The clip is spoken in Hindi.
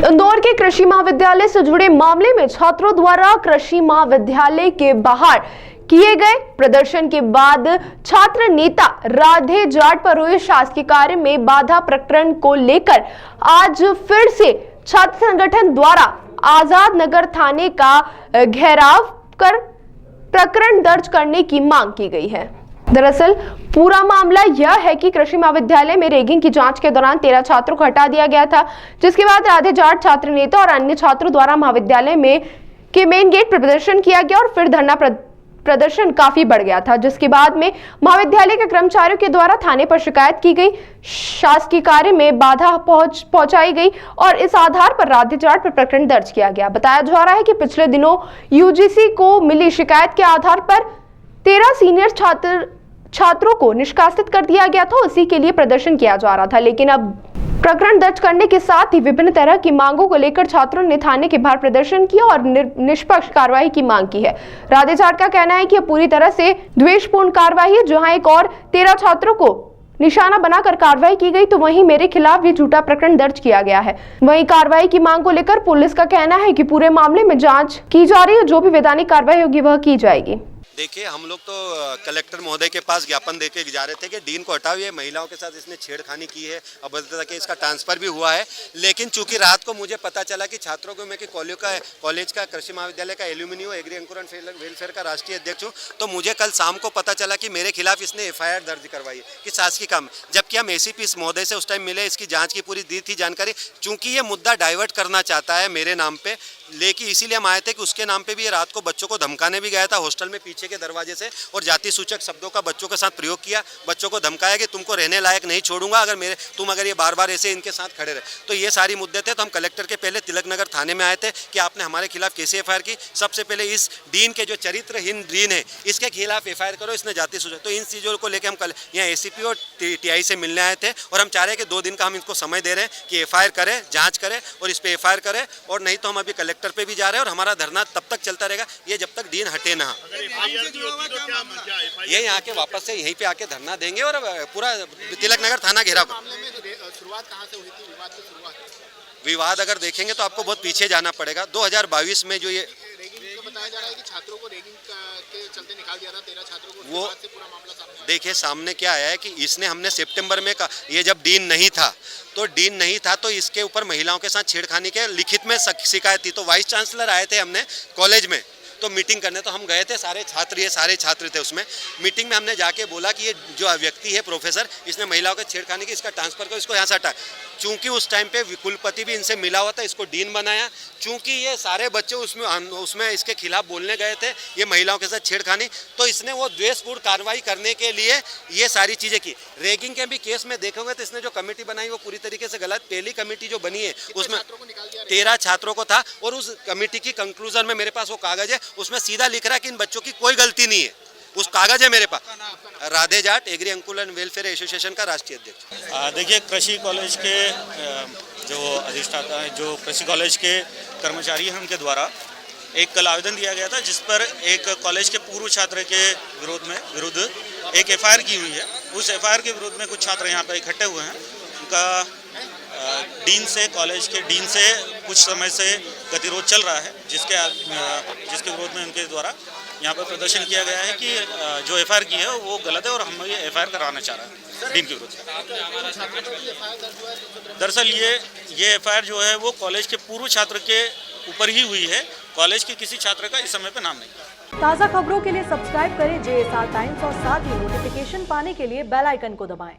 इंदौर के कृषि महाविद्यालय से जुड़े मामले में छात्रों द्वारा कृषि महाविद्यालय के बाहर किए गए प्रदर्शन के बाद छात्र नेता राधे जाट पर हुए शासकीय कार्य में बाधा प्रकरण को लेकर आज फिर से छात्र संगठन द्वारा आजाद नगर थाने का घेराव कर प्रकरण दर्ज करने की मांग की गई है। दरअसल पूरा मामला यह है कि कृषि महाविद्यालय में रैगिंग की जांच के दौरान 13 छात्रों को हटा दिया गया था, जिसके बाद राधे जाट छात्र नेता और अन्य छात्रों द्वारा महाविद्यालय में के मेन गेट पर प्रदर्शन किया गया और फिर धरना प्रदर्शन काफी बढ़ गया था, जिसके बाद में महाविद्यालय के कर्मचारियों के द्वारा थाने पर शिकायत की गई, शासकीय कार्य में बाधा पहुंचाई गई और इस आधार पर राधे जाट पर प्रकरण दर्ज किया गया। बताया जा रहा है कि पिछले दिनों यूजीसी को मिली शिकायत के आधार पर 13 सीनियर छात्रों को निष्कासित कर दिया गया था। उसी के लिए प्रदर्शन किया जा रहा था, लेकिन अब प्रकरण दर्ज करने के साथ ही विभिन्न तरह की मांगों को लेकर छात्रों ने थाने के बाहर प्रदर्शन किया और निष्पक्ष कार्रवाई की मांग की है। राधे जाट का कहना है कि यह पूरी तरह से द्वेषपूर्ण कार्रवाई है। जहां एक और 13 छात्रों को निशाना बनाकर कार्रवाई की गई, तो वहीं मेरे खिलाफ भी झूठा प्रकरण दर्ज किया गया है। वहीं कार्रवाई की मांग को लेकर पुलिस का कहना है कि पूरे मामले में जांच की जा रही है, जो भी वैधानिक कार्रवाई होगी वह की जाएगी। देखिए, हम लोग तो कलेक्टर महोदय के पास ज्ञापन देके जा रहे थे कि डीन को हटाओ, महिलाओं के साथ इसने छेड़खानी की है, अभद्रता के इसका ट्रांसफर भी हुआ है। लेकिन चूंकि रात को मुझे पता चला कि छात्रों को मैं कि कॉलेज का कृषि महाविद्यालय का एल्यूमिनियो एग्री अंकुरण वेलफेयर का राष्ट्रीय अध्यक्ष हूँ, तो मुझे कल शाम को पता चला कि मेरे खिलाफ इसने FIR दर्ज करवाई है कि शासकीय काम, जबकि हम ACP महोदय से उस टाइम मिले, इसकी जाँच की पूरी दी थी जानकारी। चूंकि ये मुद्दा डाइवर्ट करना चाहता है मेरे नाम पे, लेकिन इसीलिए हम आए थे कि उसके नाम पे भी ये रात को बच्चों को धमकाने भी गया था हॉस्टल में पीछे के दरवाजे से, और जाति सूचक शब्दों का बच्चों के साथ प्रयोग किया, बच्चों को धमकाया कि तुमको रहने लायक नहीं छोड़ूंगा अगर ये बार बार ऐसे इनके साथ खड़े रहे। तो ये सारी मुद्दे थे। तो हम कलेक्टर के पहले तिलक नगर थाने में आए थे कि आपने हमारे खिलाफ कैसे FIR की। सबसे पहले इस डीन के जो चरित्रहीन डीन है इसके खिलाफ FIR करो, इसने जाति सूचक। तो इन चीज़ों को लेकर हम कल यहाँ ACP और TI से मिलने आए थे और हम चाह रहे हैं कि 2 दिन का हम इनको समय दे रहे हैं कि FIR करें, जाँच करें और इस पर FIR करें, और नहीं तो हम अभी कलेक्टर पे भी जा रहे हैं और हमारा धरना तब तक चलता रहेगा ये जब तक डीन हटे ना। ये यहाँ के वापस से यहीं पे आके धरना देंगे और पूरा तिलक नगर थाना घेराव। शुरुआत कहाँ से हुई थी विवाद की शुरुआत? विवाद अगर देखेंगे तो आपको बहुत पीछे जाना पड़ेगा। 2022 में जो ये रैगिंग का बताया जा रहा है कि छात्रों को रैगिंग के चलते निकाल दिया था, 13 छात्रों को, वो से पूरा मामला सामने। देखिए, सामने क्या आया है कि इसने हमने सितंबर में ये जब डीन नहीं था तो इसके ऊपर महिलाओं के साथ छेड़खानी के लिखित में शिकायत थी। तो वाइस चांसलर आए थे हमने कॉलेज में तो मीटिंग करने, तो हम गए थे, सारे छात्र थे उसमें। मीटिंग में हमने जाके बोला कि ये जो व्यक्ति है प्रोफेसर, इसने महिलाओं के छेड़खानी की, इसका ट्रांसफर करो, इसको यहाँ से हटा। चूंकि उस टाइम पे कुलपति भी इनसे मिला हुआ था, इसको डीन बनाया। चूंकि ये सारे बच्चे उसमें इसके खिलाफ बोलने गए थे, ये महिलाओं के साथ छेड़खानी, तो इसने वो द्वेषपूर्ण कार्रवाई करने के लिए ये सारी चीज़ें की। रैगिंग के भी केस में देखोगे तो इसने जो कमेटी बनाई वो पूरी तरीके से गलत। पहली कमेटी जो बनी है उसमें 13 छात्रों को था और उस कमेटी की कंक्लूजन में मेरे पास वो कागज है, उसमें सीधा लिख रहा है कि इन बच्चों की कोई गलती नहीं है। उस कागज है मेरे पास। राधे जाट एग्री अंकुरण वेलफेयर एसोसिएशन का राष्ट्रीय अध्यक्ष। देखिए, कृषि कॉलेज के जो अधिष्ठाता हैं, जो कृषि कॉलेज के कर्मचारी हैं, उनके द्वारा एक कल आवेदन दिया गया था जिस पर एक कॉलेज के पूर्व छात्र के विरुद्ध एक FIR की हुई है। उस FIR के विरुद्ध में कुछ छात्र यहाँ पर इकट्ठे हुए हैं। उनका कॉलेज के डीन से कुछ समय से गतिरोध चल रहा है, जिसके विरोध में उनके द्वारा यहाँ पर प्रदर्शन किया गया है कि जो FIR की है वो गलत है और हम ये FIR कराना चाह रहे हैं डीन के विरुद्ध। दरअसल ये FIR जो है वो कॉलेज के पूर्व छात्र के ऊपर ही हुई है, कॉलेज के किसी छात्र का इस समय पे नाम नहीं। ताज़ा खबरों के लिए सब्सक्राइब करें JSR टाइम्स और साथ ही नोटिफिकेशन पाने के लिए बेल आइकन को दबाएं।